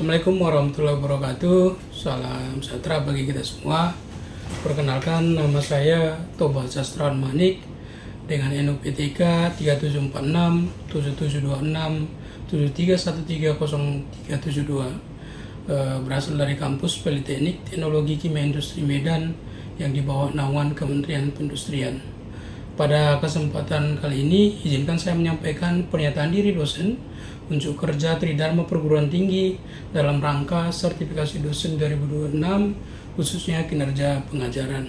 Assalamualaikum warahmatullahi wabarakatuh. Salam sejahtera bagi kita semua. Perkenalkan, nama saya Toba Sastrawan Manik dengan NUPTK 3746 7726 73130372. Berasal dari kampus Politeknik Teknologi Kimia Industri Medan yang di bawah naungan Kementerian Perindustrian. Pada kesempatan kali ini, izinkan saya menyampaikan pernyataan diri dosen unjuk kerja Tridharma Perguruan Tinggi dalam rangka sertifikasi dosen 2026, khususnya kinerja pengajaran.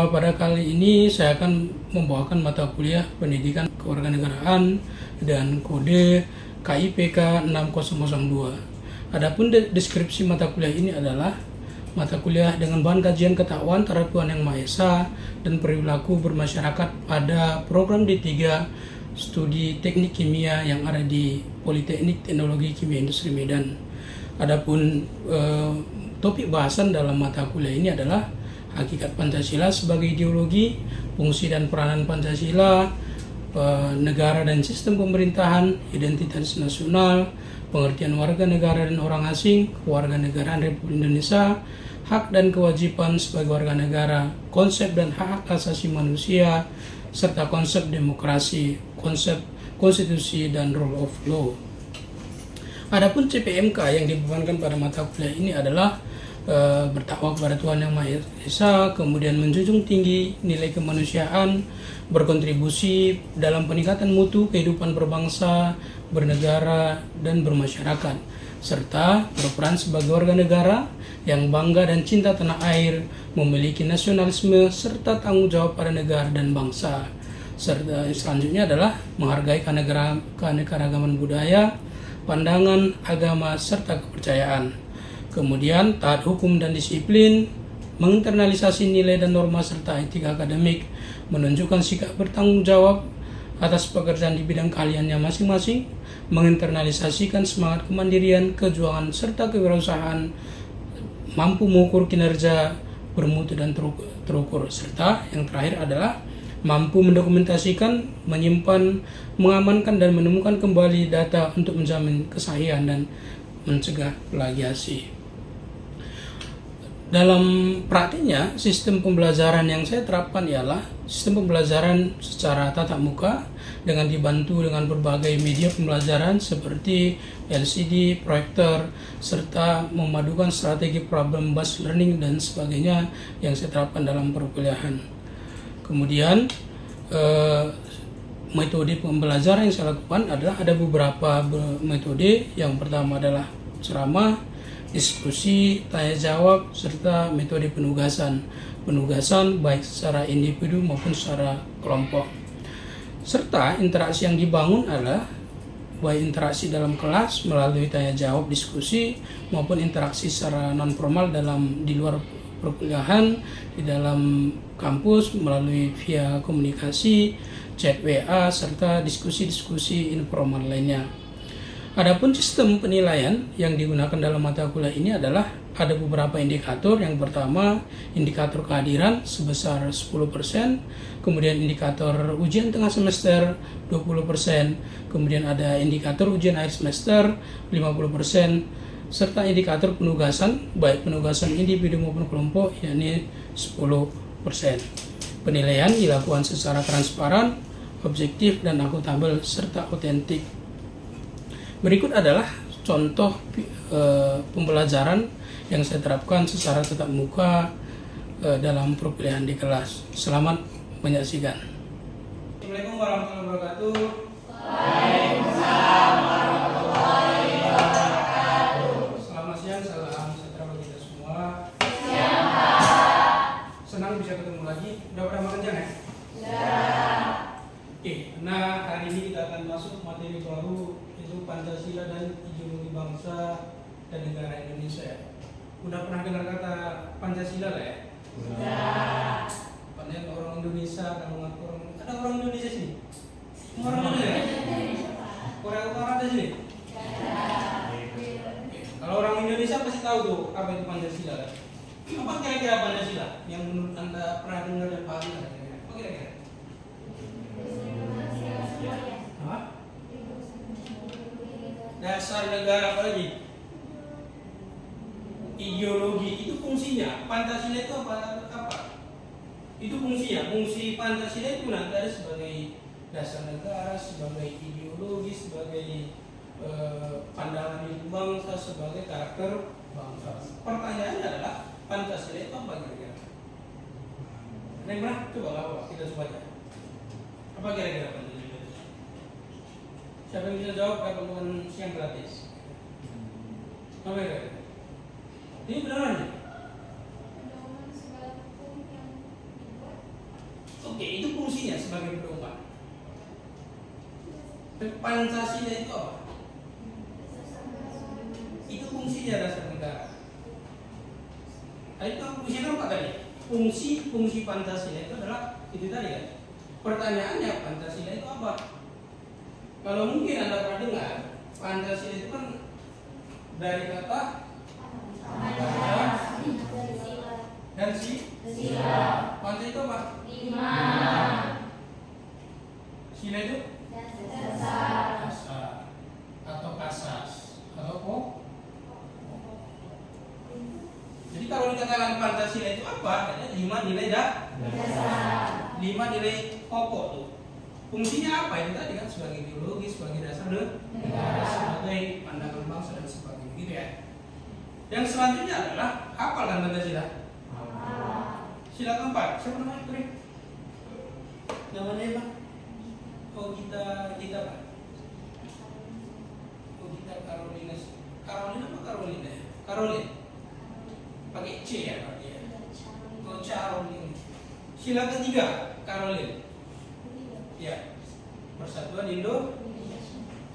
Pada kali ini saya akan membawakan mata kuliah Pendidikan Kewarganegaraan dan kode KIPK 6002. Adapun deskripsi mata kuliah ini adalah mata kuliah dengan bahan kajian ketakwaan terhadap Tuhan Yang Maha Esa dan perilaku bermasyarakat pada program D3 Studi Teknik Kimia yang ada di Politeknik Teknologi Kimia Industri Medan. Adapun topik bahasan dalam mata kuliah ini adalah hakikat Pancasila sebagai ideologi, fungsi dan peranan Pancasila, negara dan sistem pemerintahan, identitas nasional, pengertian warga negara dan orang asing, kewarganegaraan Republik Indonesia, hak dan kewajiban sebagai warga negara, konsep dan hak asasi manusia, serta konsep demokrasi, konsep konstitusi, dan rule of law. Adapun CPMK yang dibebankan pada mata kuliah ini adalah bertakwa kepada Tuhan Yang Maha Esa, kemudian menjunjung tinggi nilai kemanusiaan, berkontribusi dalam peningkatan mutu kehidupan berbangsa, bernegara, dan bermasyarakat, serta berperan sebagai warga negara yang bangga dan cinta tanah air, memiliki nasionalisme, serta tanggung jawab pada negara dan bangsa. Serta selanjutnya adalah menghargai keanekaragaman budaya, pandangan, agama, serta kepercayaan. Kemudian taat hukum dan disiplin, menginternalisasi nilai dan norma serta etika akademik, menunjukkan sikap bertanggung jawab atas pekerjaan di bidang keahliannya masing-masing, menginternalisasikan semangat kemandirian, kejuangan, serta kewirausahaan, mampu mengukur kinerja, bermutu dan terukur, serta yang terakhir adalah mampu mendokumentasikan, menyimpan, mengamankan, dan menemukan kembali data untuk menjamin kesahihan dan mencegah plagiasi. Dalam praktiknya, sistem pembelajaran yang saya terapkan ialah sistem pembelajaran secara tatap muka dengan dibantu dengan berbagai media pembelajaran seperti LCD, proyektor, serta memadukan strategi problem based learning dan sebagainya yang saya terapkan dalam perkuliahan. Kemudian metode pembelajaran yang saya lakukan adalah ada beberapa metode. Yang pertama adalah ceramah, diskusi, tanya jawab, serta metode penugasan baik secara individu maupun secara kelompok. Serta interaksi yang dibangun adalah baik interaksi dalam kelas melalui tanya jawab, diskusi, maupun interaksi secara non formal di luar perkuliahan, di dalam kampus melalui via komunikasi, chat WA, serta diskusi-diskusi informal lainnya. Adapun sistem penilaian yang digunakan dalam mata kuliah ini adalah ada beberapa indikator. Yang pertama, indikator kehadiran sebesar 10%, kemudian indikator ujian tengah semester 20%, kemudian ada indikator ujian akhir semester 50%, serta indikator penugasan baik penugasan individu maupun kelompok yakni 10%. Penilaian dilakukan secara transparan, objektif, dan akuntabel serta otentik. Berikut adalah contoh pembelajaran yang saya terapkan secara tatap muka dalam perkuliahan di kelas. Selamat menyaksikan. Assalamualaikum warahmatullahi wabarakatuh. Waalaikumsalam warahmatullahi wabarakatuh. Selamat siang, salam sejahtera bagi kita semua. Siang, Pak. Senang bisa ketemu lagi. Udah pernah makan siang ya? Sudah. Oke, nah hari ini kita akan masuk materi baru, yaitu Pancasila dan Ideologi Bangsa dan Negara Indonesia. Udah pernah dengar kata Pancasila lah ya? Sudah. Padahal orang Indonesia, kalau ada orang Indonesia sini? Semua orang mana ya? Korea Utara ada sini? Oke. Kalau orang Indonesia pasti tahu tuh apa itu Pancasila lah. Apa kira-kira Pancasila yang menurut Anda pernah dengar dan paham? Apa kira-kira? Dasar negara apa lagi? ideologi itu fungsinya. Pancasila itu apa? Itu fungsinya. Fungsi Pancasila itu nanti ada sebagai dasar negara, sebagai ideologi, sebagai pandangan hidup bangsa, sebagai karakter bangsa. Pertanyaannya adalah Pancasila itu apa kira-kira? Ada yang pernah? Coba lah, kita coba aja. Apa kira-kira Pancasila itu? Siapa yang bisa jawab kapan siang gratis? Apa kira-kira? Ini beneran ya? Oke, itu fungsinya sebagai pedoman. Pancasila itu apa? Itu fungsinya dasar negara. Itu fungsinya apa tadi? Fungsi Pancasila itu adalah itu tadi kan. Pertanyaannya Pancasila itu apa? Kalau mungkin Anda pernah dengar, Pancasila itu kan dari kata dan Sila. Pancasila itu apa? 5. Sila itu Dasar. dasar atau kasas atau pokok. Jadi kalau dikatakan Pancasila itu apa? Ada 5 nilai Dasar. 5 nilai pokok tuh. Fungsinya apa itu tadi kan sebagai ideologi, sebagai dasar negara, sebagai pandangan bangsa dan sebagainya gitu ya. Yang selanjutnya adalah hafalkan Pancasila. Sila keempat, siapa namanya Putri? Namanya apa? Oh kita Pak. Oh kita Carolina apa Carolina? Carolina. Pakai C ya Pak ya. Oh Carolina. Sila ketiga Carolina. Ya. Persatuan Indo.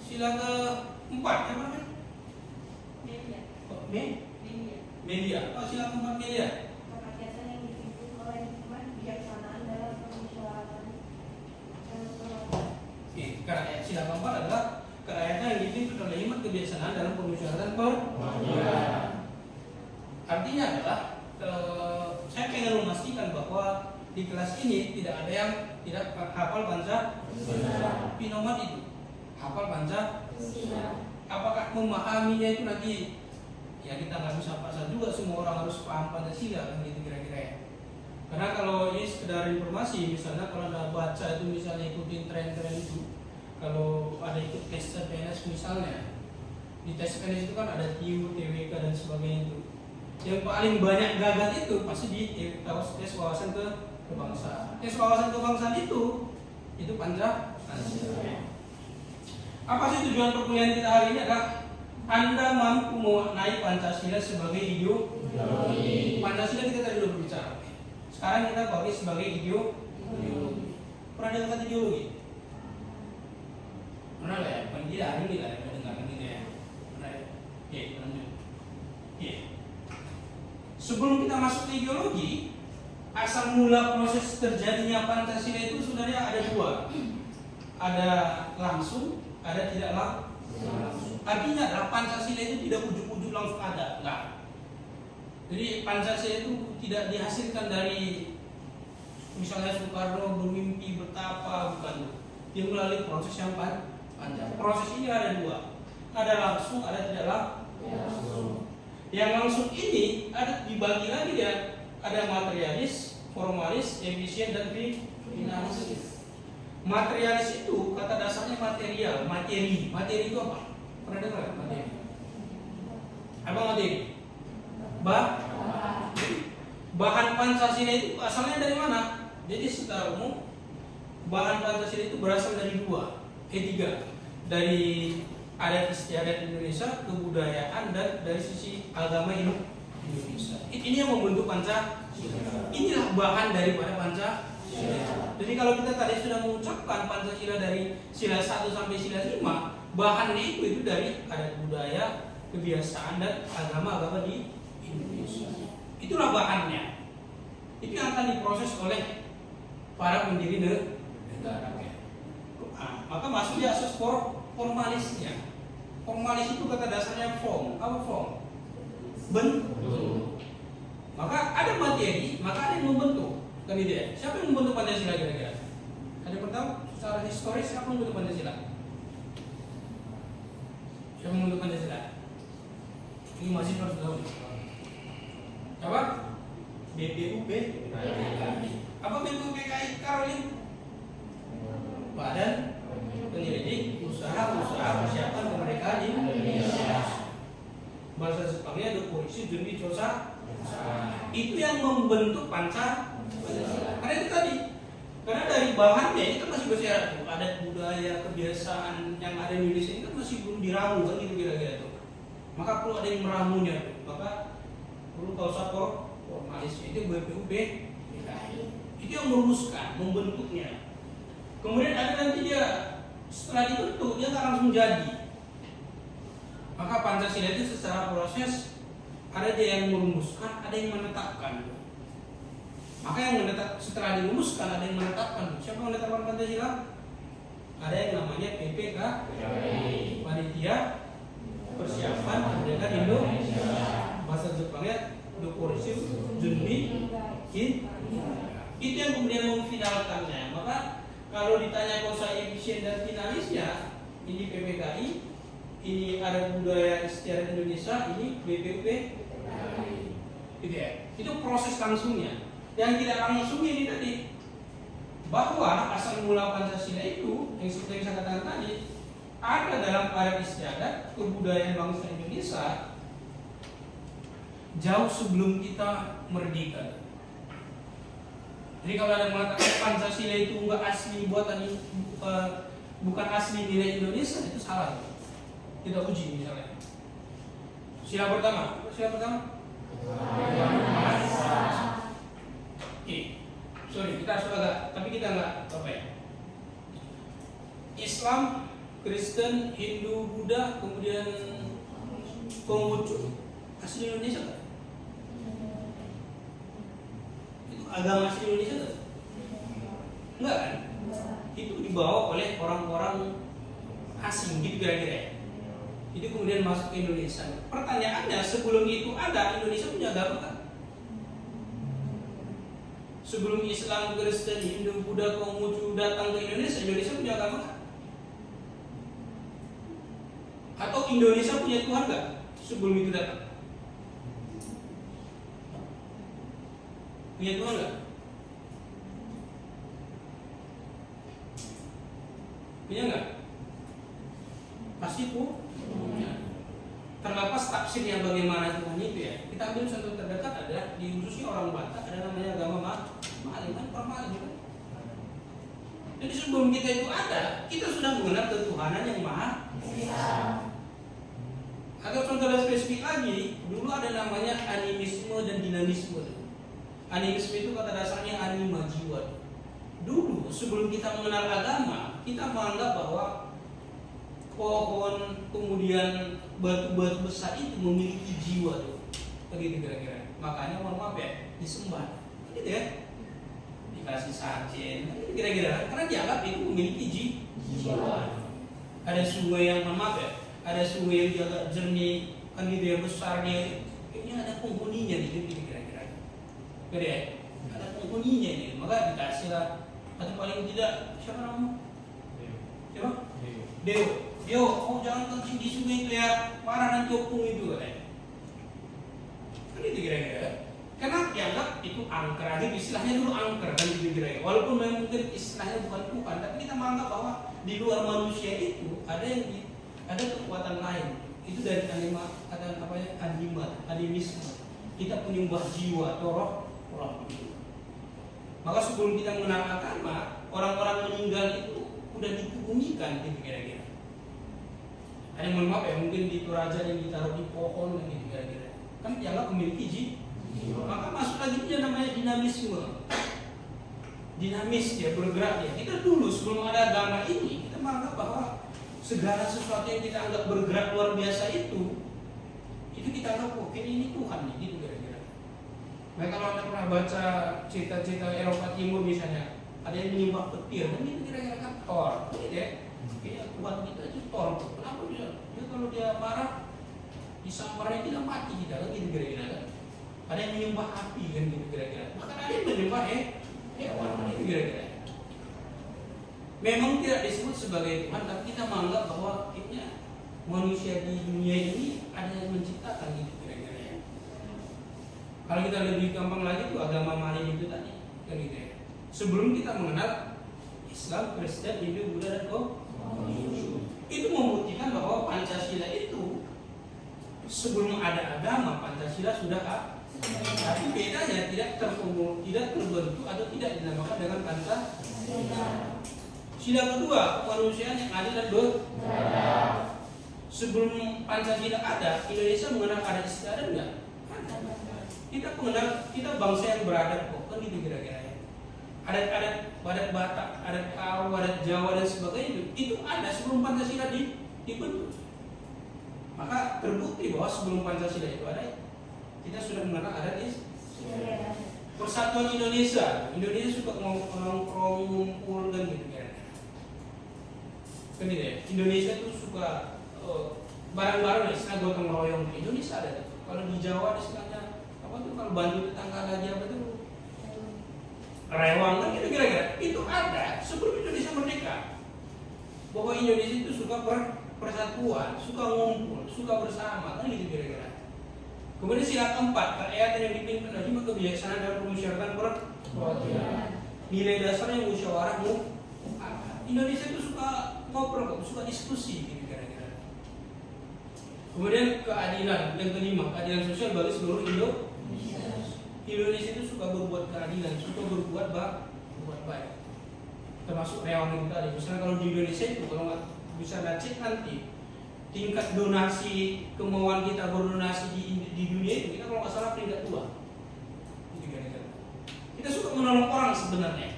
Sila keempat apa namanya? Media. Oh sila keempat media. Karena sila keempat adalah kerakyatan yang dipimpin oleh hikmat kebiasaan dalam permusyawaratan perwakilan. Artinya adalah saya ingin memastikan bahwa di kelas ini tidak ada yang tidak hafal Pancasila. Pinomat itu hafal Pancasila. Apakah memahaminya itu nanti ya kita nggak bisa paksa juga semua orang harus paham Pancasila kan gitu kira-kira ya. Karena kalau ini sekedar informasi, misalnya kalau Anda baca itu misalnya ikutin tren-tren itu, kalau ada ikut tes CPNS misalnya, di tes CPNS itu kan ada TIU, TWK dan sebagainya itu. Yang paling banyak gagal itu pasti di tes wawasan kebangsaan. Tes wawasan kebangsaan itu Pancasila. Apa sih tujuan perkuliahan kita hari ini adalah Anda mampu memaknai Pancasila sebagai ideologi. Pancasila kita tadi sudah berbicara. Sekarang kita pakai sebagai ideologi. Pernah dengar kata ideologi? Pernah lah ya? Paling tidak hari ini lah yang dengar gitu ya. Pernah ya? Oke, lanjut. Oke. Sebelum kita masuk ke ideologi, asal mula proses terjadinya Pancasila itu sebenarnya ada dua. Ada langsung, ada tidak langsung. Artinya adalah Pancasila itu tidak ujuk-ujuk langsung ada, enggak. Jadi Pancasila itu tidak dihasilkan dari misalnya Soekarno bermimpi betapa, bukan. Dia melalui proses yang panjang. Proses ini ada dua, ada langsung, ada tidak langsung. Yang langsung ini ada dibagi lagi ya, ada materialis, formalis, efisien dan finalis. Materialis itu kata dasarnya material, materi. Materi itu apa? Pernah dengar materi? Apa materi? Bahan Pancasila itu asalnya dari mana? Jadi secara umum bahan Pancasila itu berasal dari tiga. Dari adat istiadat Indonesia, kebudayaan, dan dari sisi agama Indonesia. Ini yang membentuk Pancasila. Inilah bahan daripada Pancasila. Jadi kalau kita tadi sudah mengucapkan Pancasila dari sila 1 sampai sila 5, bahannya itu dari adat budaya, kebiasaan, dan agama di Indonesia. Itulah bahannya. Itu yang akan diproses oleh para pendiri negara. Maka masuk di asas formalisnya. Formalis itu kata dasarnya form. Apa form? Bentuk. Maka ada materi, maka ada yang membentuk. Kan ide ya? Siapa yang membentuk Pancasila kira-kira? Ada yang tahu? Secara historis siapa yang membentuk Pancasila? Siapa yang membentuk Pancasila? Ini masih harus tahu. Apa? BPUP. Apa BPUPKI, Karolin? Badan Penyelidik Usaha-Usaha Persiapan Kemerdekaan Indonesia. Bahasa Jepangnya Dokoichi Junbi Chosa. Itu yang membentuk Pancasila. Karena itu tadi. Karena dari bahannya ini kan masih bersyarat tuh, adat budaya, kebiasaan yang ada di Indonesia ini kan masih belum diramu kan gitu kira-kira tuh. Maka perlu ada yang meramunya tuh. Maka perlu kausator formalis itu BPUP. Itu yang merumuskan, membentuknya. Kemudian ada nanti dia setelah dibentuk dia nggak langsung jadi. Maka Pancasila itu secara proses ada dia yang merumuskan, ada yang menetapkan. Maka yang menetap setelah dirumuskan ada yang menetapkan. Siapa yang menetapkan Pancasila? Ada yang namanya PPK, Panitia Persiapan Kemerdekaan Indonesia. Bahasa Jepangnya Dokoichi Junbi Kin. Itu yang kemudian memfinalkannya. Maka kalau ditanya kausa efisien dan finalisnya, ini PPKI, ini ada budaya sejarah Indonesia, ini BPUP. Gitu ya. Itu proses langsungnya. Yang tidak langsung ini tadi, bahwa asal mula Pancasila itu yang seperti yang saya katakan tadi ada dalam adat istiadat kebudayaan bangsa Indonesia jauh sebelum kita merdeka. Jadi kalau ada yang mengatakan Pancasila itu enggak asli buatan bukan asli nilai Indonesia, itu salah. Kita uji misalnya. Sila pertama. Sorry, kita harus agak, tapi kita enggak apa ya. Islam, Kristen, Hindu, Buddha, kemudian Konghucu, asli Indonesia kan? Itu agama asli Indonesia kan? Enggak kan? Itu dibawa oleh orang-orang asing gitu kira-kira. Itu kemudian masuk ke Indonesia. Pertanyaannya, sebelum itu ada Indonesia punya agama kan? Sebelum Islam, Kristen, Hindu, Buddha, Konghucu datang ke Indonesia, Indonesia punya agama kan? Atau Indonesia punya Tuhan nggak sebelum itu datang? Punya Tuhan nggak? Punya nggak? Pasti punya. Terlepas tafsirnya bagaimana Tuhan itu ya. Kita ambil contoh terdekat ada di khususnya orang Batak ada namanya agama Ma'alim kan, Ma'alim kan. Jadi sebelum kita itu ada, kita sudah mengenal ketuhanan yang Maha Esa. Atau contoh spesifik lagi, dulu ada namanya animisme dan dinamisme. Animisme itu kata dasarnya anima, jiwa. Dulu sebelum kita mengenal agama, kita menganggap bahwa pohon kemudian batu-batu besar itu memiliki jiwa tuh. Begitu kira-kira. Makanya mohon maaf ya, disembah. Gitu ya. Dikasih sajen, gitu kira-kira. Karena dianggap itu memiliki jiwa. Ada sungai yang mohon maaf ya, ada sungai yang agak jernih, kan gitu ya, besar dia. Kayaknya ada penghuninya gitu kira-kira. Gitu ya. Ada penghuninya ini, maka dikasih lah. Atau paling tidak siapa namamu? Siapa? Deo, oh jangan kencing di sungai itu ya, marah nanti opung itu katanya. Kan itu kira-kira. Karena dianggap itu angker, aja istilahnya dulu angker kan gitu kira-kira. Walaupun memang mungkin istilahnya bukan Tuhan, tapi kita menganggap bahwa di luar manusia itu ada yang ada kekuatan lain. Itu dari animisme. Kita penyembah jiwa atau roh. Maka sebelum kita mengenal agama, orang-orang meninggal itu udah dikubumikan gitu kira-kira. Ada yang mohon maaf ya, mungkin di Toraja yang ditaruh di pohon dan gitu kira-kira. Kan dianggap memiliki jiwa. Maka masuk lagi dia namanya dinamisme. Dinamis dia, bergerak dia. Kita dulu sebelum ada agama ini, kita menganggap bahwa segala sesuatu yang kita anggap bergerak luar biasa itu kita anggap oke ini Tuhan nih, gitu kira-kira. Nah kalau Anda pernah baca cerita-cerita Eropa Timur misalnya, ada yang menyembah petir, kan itu kira-kira kan Thor, gitu ya. Kayak Tuhan kita itu Thor. Kenapa dia kalau dia marah disambarnya tidak mati kita kan gitu kira-kira kan. Ada yang menyembah api kan gitu kira-kira. Bahkan ada yang menyembah hewan gitu kira-kira. Memang tidak disebut sebagai Tuhan, tapi kita menganggap bahwa kayaknya manusia di dunia ini ada yang menciptakan gitu kira-kira ya. Kalau kita agama maling itu tadi, kan gitu ya. Sebelum kita mengenal Islam, Kristen, Hindu, Buddha, dan Konghucu, itu membuktikan bahwa Pancasila itu sebelum ada agama Pancasila sudah ada. Tapi bedanya tidak terbentuk atau tidak dinamakan dengan Pancasila. Sila kedua, kemanusiaan yang adil dan beradab. Sebelum Pancasila ada, Indonesia mengenal adat istiadat enggak? Kita mengenal, kita bangsa yang beradab kok, kan gitu kira-kira ya. Adat-adat Batak, adat Karo, adat Jawa dan sebagainya itu ada sebelum Pancasila dibentuk. Maka terbukti bahwa sebelum Pancasila itu ada, kita sudah mengenal adat istiadat. Persatuan Indonesia suka nongkrong, ngumpul dan gitu kira-kira. Kan gitu ya. Indonesia tuh suka barang-barang istilah gotong royong. Di Indonesia ada tuh. Kalau di Jawa istilahnya apa tuh, kalau bantu tetangga lagi apa tuh, rewang kan gitu kira-kira. Itu ada sebelum Indonesia merdeka. Bahwa Indonesia itu suka persatuan, suka ngumpul, suka bersama, kan gitu kira-kira. Kemudian sila keempat, kerakyatan yang dipimpin oleh kebijaksanaan dalam pemusyawaratan perwakilan. Nilai dasarnya musyawarah mufakat. Indonesia itu suka ngobrol, suka diskusi gitu kira-kira. Kemudian keadilan, yang kelima, keadilan sosial bagi seluruh Indonesia itu suka berbuat keadilan, suka berbuat baik. Termasuk rewan yang tadi. Misalnya kalau di Indonesia itu kalau nggak bisa cek nanti tingkat donasi, kemauan kita berdonasi di dunia itu, kita kalau nggak salah peringkat 2. Kita suka menolong orang sebenarnya.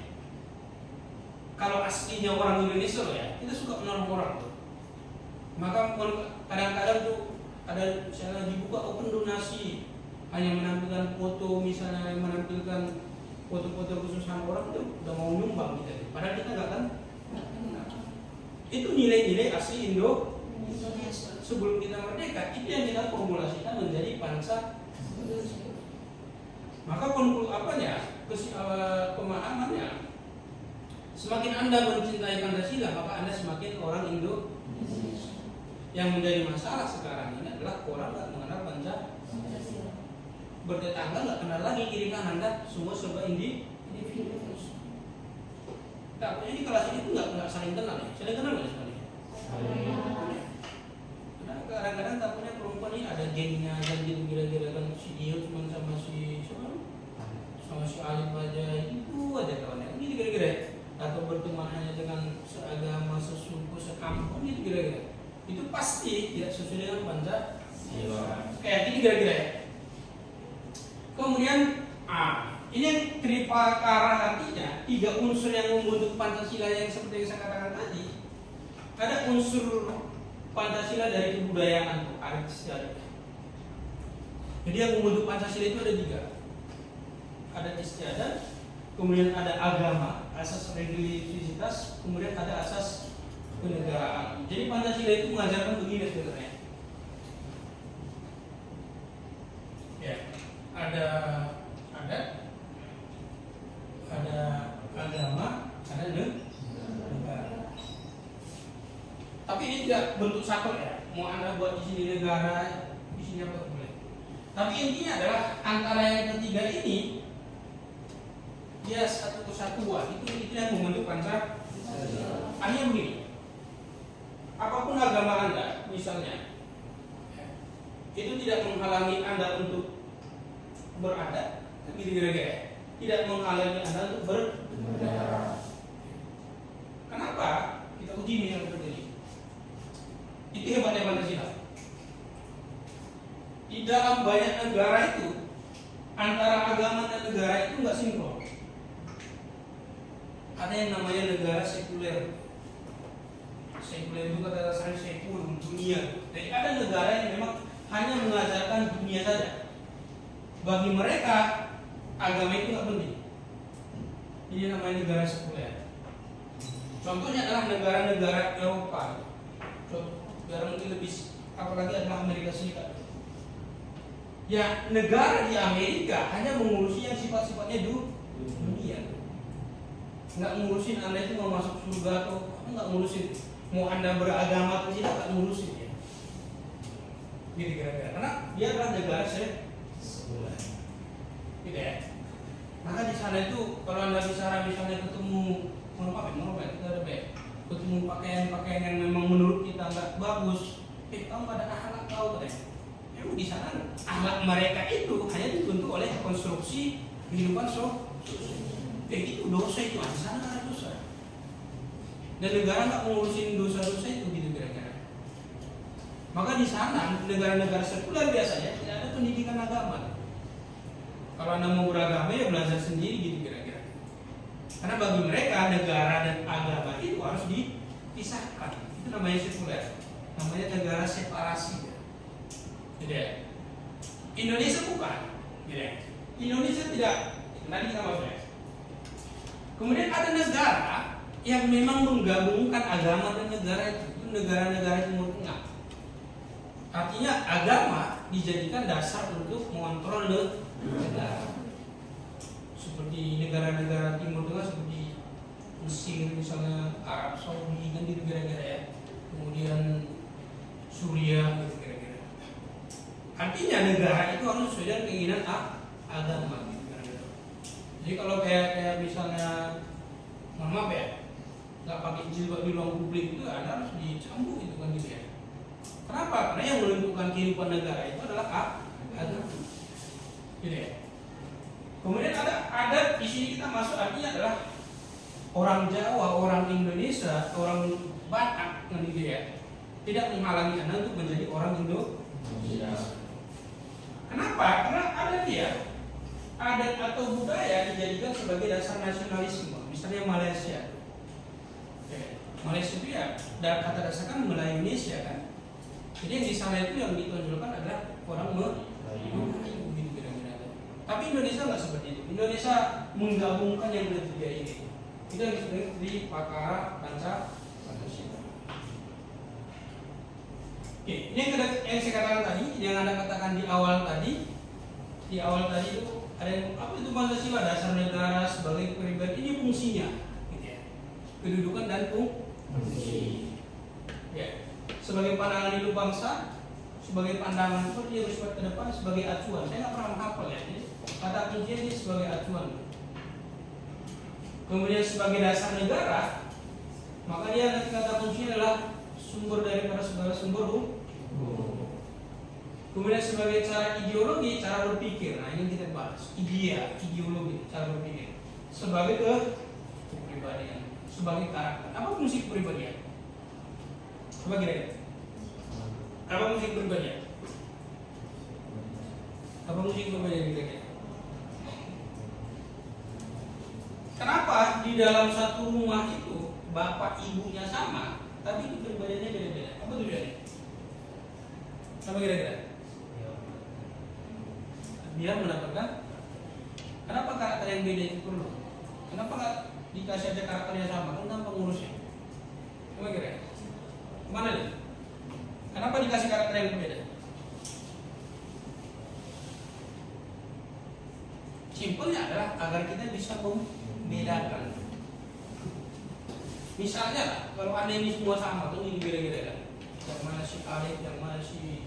Kalau aslinya orang Indonesia loh ya, kita suka menolong orang tuh. Maka kadang-kadang tuh ada misalnya dibuka open donasi, hanya menampilkan foto, misalnya menampilkan foto-foto khususan orang tuh udah mau nyumbang gitu. Padahal kita nggak kan. Itu nilai-nilai asli Indonesia sebelum kita merdeka, itu yang kita formulasikan menjadi Pancasila. Maka pemahamannya, semakin Anda mencintai Pancasila, maka Anda semakin orang Indonesia. Yang menjadi masalah sekarang ini adalah orang nggak mengenal Pancasila. Bertetangga nggak kenal lagi kiri kanan, Anda semua serba individu. Takutnya di kelas ini tuh nggak saling kenal ya. Saling kenal nggak sebenarnya? Karena kadang-kadang takutnya perempuan ini ada gengnya dan gitu kira-kira kan si dia cuma sama si Alif aja, itu aja kawannya. Gitu kira-kira. Atau berteman hanya dengan seagama, sesuku, sekampung gitu kira-kira. Itu pasti tidak sesuai dengan Pancasila. Kayak gini kira-kira ya. Kemudian ini yang tripakara artinya 3 unsur yang membentuk Pancasila yang seperti yang saya katakan tadi. Ada unsur Pancasila dari kebudayaan, adat istiadat. Jadi yang membentuk Pancasila itu ada 3. Adat istiadat, kemudian ada agama, asas religiusitas, kemudian ada asas kenegaraan. Jadi Pancasila itu mengajarkan begini sebenarnya. Ya, ada adat, ada agama, ada negara. Tapi ini tidak bentuk satu ya. Mau Anda buat di sini negara, di sini apa boleh. Tapi intinya adalah antara yang ketiga ini dia satu kesatuan. Itu yang membentuk Pancasila. Artinya begini. Apapun agama Anda, misalnya, itu tidak menghalangi Anda untuk beradat, gitu kira-kira. Tidak menghalangi Anda untuk bernegara. Kenapa? Kita uji misalnya seperti ini. Itu hebatnya Pancasila. Di dalam banyak negara itu, antara agama dan negara itu nggak sinkron. Ada yang namanya negara sekuler. Sekuler itu kata dasarnya sekul, dunia. Jadi ada negara yang memang hanya mengajarkan dunia saja. Bagi mereka agama itu nggak penting. Ini namanya negara sekuler. Contohnya adalah negara-negara Eropa. Negara mungkin lebih, apalagi adalah Amerika Serikat. Ya, negara di Amerika hanya mengurusi yang sifat-sifatnya dunia. Nggak ngurusin Anda itu mau masuk surga atau nggak ngurusin mau Anda beragama atau tidak, nggak ngurusin ya. Gitu kira-kira. Karena dia adalah negara sekuler. Gitu ya. Maka di sana itu kalau Anda bicara misalnya ketemu ketemu pakaian-pakaian yang memang menurut kita nggak bagus, kamu nggak ada akhlak kau katanya. Memang di sana akhlak mereka itu hanya dibentuk oleh konstruksi kehidupan itu dosa itu di sana nggak ada dosa. Dan negara nggak mengurusin dosa-dosa itu gitu kira-kira. Maka di sana negara-negara sekuler biasanya tidak ada pendidikan agama. Kalau Anda mau beragama ya belajar sendiri gitu kira-kira. Karena bagi mereka negara dan agama itu harus dipisahkan. Itu namanya sekuler. Namanya negara separasi. Gitu ya. Indonesia bukan. Gitu ya. Indonesia tidak. Nanti kita masuk ya. Kemudian ada negara yang memang menggabungkan agama dan negara itu negara-negara Timur Tengah. Artinya agama dijadikan dasar untuk mengontrol negara. Seperti negara-negara Timur Tengah seperti Mesir misalnya, Arab Saudi kan gitu kira-kira ya. Kemudian Suriah gitu kira-kira. Artinya negara itu harus sesuai dengan keinginan agama gitu kira-kira. Jadi kalau kayak misalnya mohon maaf ya, nggak pakai jilbab di ruang publik itu Anda harus dicambuk itu kan gitu ya. Kenapa? Karena yang menentukan kehidupan negara itu adalah agama. Gitu ya. Kemudian ada di sini kita masuk artinya adalah orang Jawa, orang Indonesia, orang Batak kan gitu ya. Tidak menghalangi Anda untuk menjadi orang Indonesia. Kenapa? Karena ada dia adat atau budaya dijadikan sebagai dasar nasionalisme. Misalnya Malaysia. Malaysia itu ya kata dasar kan Melayu-Indonesia kan. Jadi yang di sana itu yang ditonjolkan adalah orang Melayu. Tapi Indonesia nggak seperti itu. Indonesia menggabungkan yang ketiga ini. Itu yang disebut di Pakara Pancasila. Oke, ini yang saya katakan tadi, yang Anda katakan di awal tadi itu ada yang apa itu Pancasila, dasar negara sebagai kepribadian, ini fungsinya, gitu ya. Kedudukan dan fungsi. Ya, sebagai pandangan hidup bangsa, sebagai pandangan seperti yang bersifat ke depan, sebagai acuan. Saya nggak pernah menghafal ya. Jadi, kata kuncinya ini sebagai acuan. Kemudian sebagai dasar negara, maka dia nanti kata kuncinya adalah sumber daripada segala sumber hukum. Kemudian sebagai cara ideologi, cara berpikir. Nah ini kita bahas. Ideologi, cara berpikir. Sebagai kepribadian, sebagai karakter. Apa fungsi kepribadian? Coba kira-kira. Apa fungsi kepribadian? Apa fungsi kepribadian kira-kira? Kenapa di dalam satu rumah itu bapak ibunya sama, tapi kepribadiannya beda-beda? Apa tujuannya? Apa kira-kira? Biar mendapatkan. Kenapa karakter yang beda itu perlu? Kenapa nggak dikasih aja karakternya sama? Kan gampang ngurusnya. Coba kira-kira. Kemana nih? Kenapa dikasih karakter yang berbeda? Simpelnya adalah agar kita bisa membedakan. Misalnya lah, kalau Anda ini semua sama, tuh ini beda-beda kan? Yang mana si Alif, yang mana si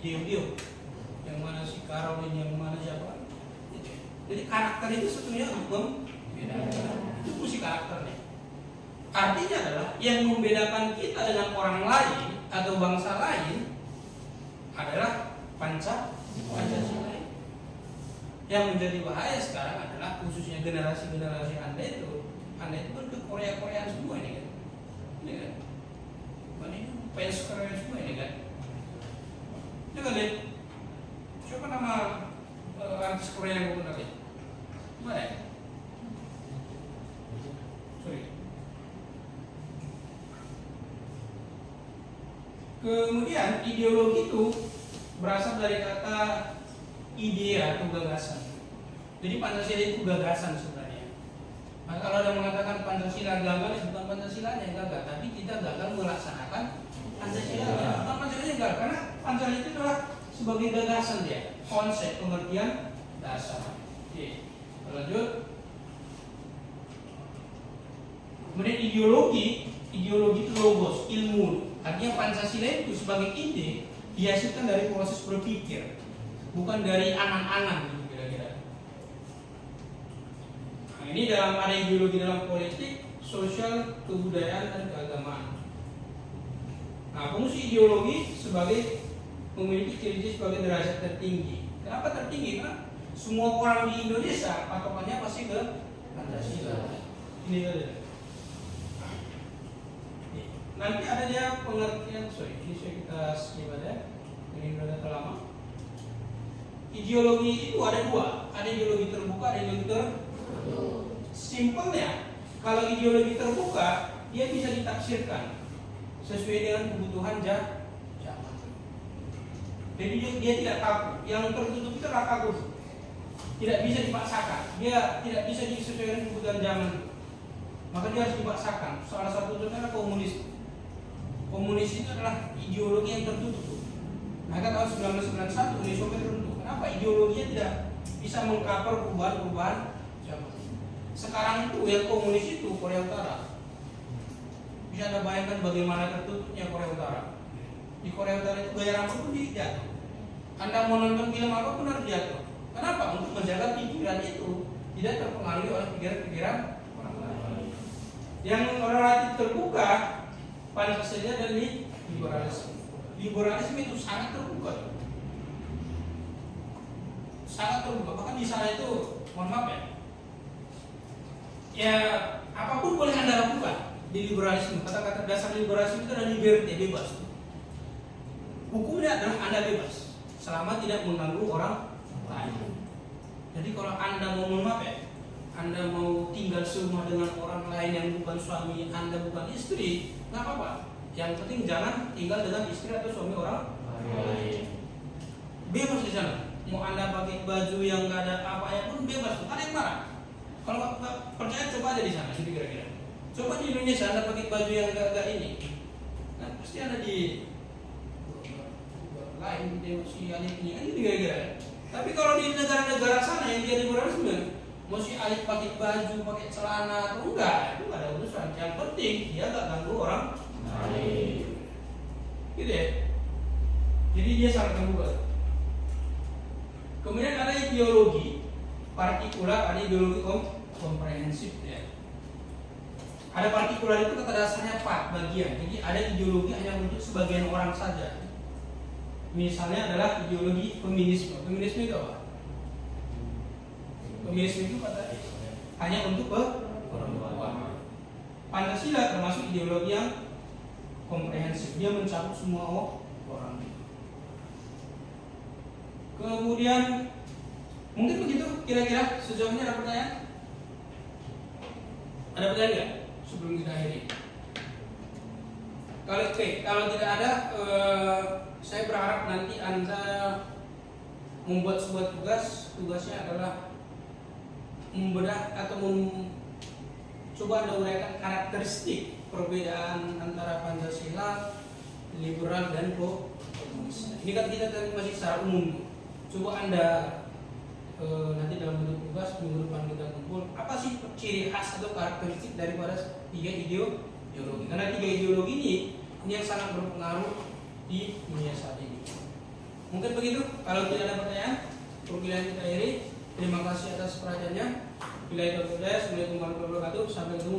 Dio, yang mana si Karolin, yang mana siapa? Jadi karakter itu sebetulnya membedakan. Itu fungsi karakternya. Artinya adalah yang membedakan kita dengan orang lain atau bangsa lain adalah Pancasila. Yang menjadi bahaya sekarang adalah khususnya generasi-generasi Anda itu kan ke Korea-Koreaan semua ini kan. Ini kan. Ini fans Korea semua ini kan. Ini kan deh. Siapa nama artis Korea yang gue kenal? Mana ya? Sorry. Kemudian ideologi itu berasal dari kata ide atau gagasan. Jadi Pancasila itu gagasan sebenarnya. Nah, kalau ada mengatakan Pancasila gagal, ya bukan Pancasila yang gagal, tapi kita gagal melaksanakan Pancasila. Bukan Pancasila yang gagal, karena Pancasila itu adalah sebagai gagasan dia, konsep pengertian dasar. Oke, lanjut. Kemudian ideologi itu logos, ilmu. Artinya Pancasila itu sebagai ide dihasilkan dari proses berpikir, bukan dari angan-angan gitu kira-kira. ini dalam ada ideologi dalam politik, sosial, kebudayaan, dan keagamaan. Nah, fungsi ideologi sebagai memiliki ciri-ciri sebagai derajat tertinggi. Kenapa tertinggi? Karena semua orang di Indonesia patokannya pasti ke Pancasila. Ini ada. Nanti adanya pengertian, ini kita skip aja. Ini udah lama. Ideologi itu ada dua, ada ideologi terbuka, ada ideologi tertutup. Simpelnya, kalau ideologi terbuka, dia bisa ditafsirkan sesuai dengan kebutuhan zaman. Jadi dia tidak kaku. Yang tertutup itu adalah kaku. Tidak bisa dipaksakan. Dia tidak bisa disesuaikan kebutuhan zaman. Maka dia harus dipaksakan. Salah satu contohnya adalah komunis. Komunis itu adalah ideologi yang tertutup. Maka tahun 1991 Uni Soviet runtuh. Kenapa? Ideologinya tidak bisa mengcover perubahan-perubahan zaman. Sekarang itu yang komunis itu Korea Utara. Bisa Anda bayangkan bagaimana tertutupnya Korea Utara. Di Korea Utara itu gaya rambut pun dijatuh. Anda mau nonton film apapun harus jatuh. Kenapa? Untuk menjaga pikiran itu tidak terpengaruhi oleh pikiran-pikiran orang lain. Yang relatif terbuka Pancasila dan liberalisme. Liberalisme itu sangat terbuka. Sangat terbuka. Bahkan di sana itu, mohon maaf ya. Ya, apapun boleh Anda lakukan di liberalisme. Kata-kata dasar liberalisme itu adalah liberty, bebas. Hukumnya adalah Anda bebas selama tidak mengganggu orang lain. Jadi kalau Anda mau, mohon maaf ya, Anda mau tinggal serumah dengan orang lain yang bukan suami Anda, bukan istri, nggak apa-apa. Yang penting jangan tinggal dengan istri atau suami orang lain. Bebas di sana. Mau Anda pakai baju yang nggak ada apa-apa pun bebas, ada yang marah. Kalau nggak percaya coba aja di sana, gitu kira-kira. Coba di Indonesia Anda pakai baju yang nggak ini, nah pasti Anda di lain si alif ini kan gitu kira-kira. Tapi kalau di negara-negara sana yang dia liberalisme, mau si alif pakai baju, pakai celana atau enggak, itu nggak ada urusan. Yang penting dia nggak ganggu orang lain. Gitu ya. Jadi dia sangat terbuka. Kemudian ada ideologi partikular, ada ideologi komprehensif ya. Ada partikular itu kata dasarnya part bagian. Jadi ada ideologi hanya untuk sebagian orang saja. Misalnya adalah ideologi feminisme. Feminisme itu apa? Feminisme itu kata hanya untuk perempuan. Pancasila termasuk ideologi yang komprehensif. Dia mencakup semua orang. Kemudian mungkin begitu kira-kira sejauh ini ada pertanyaan? Ada pertanyaan nggak sebelum kita akhiri? Kalau tidak ada, saya berharap nanti Anda membuat sebuah tugas. Tugasnya adalah membedah atau coba Anda uraikan karakteristik perbedaan antara Pancasila, liberal dan komunis. Ini kan kita tadi masih secara umum. Coba Anda nanti dalam bentuk tugas minggu depan kita kumpul. Apa sih ciri khas atau karakteristik daripada tiga ideologi? Karena tiga ideologi ini yang sangat berpengaruh di dunia saat ini. Mungkin begitu. Kalau tidak ada pertanyaan, perkuliahan kita akhiri. Terima kasih atas perhatiannya. Bila itu Assalamualaikum warahmatullahi wabarakatuh. Sampai ketemu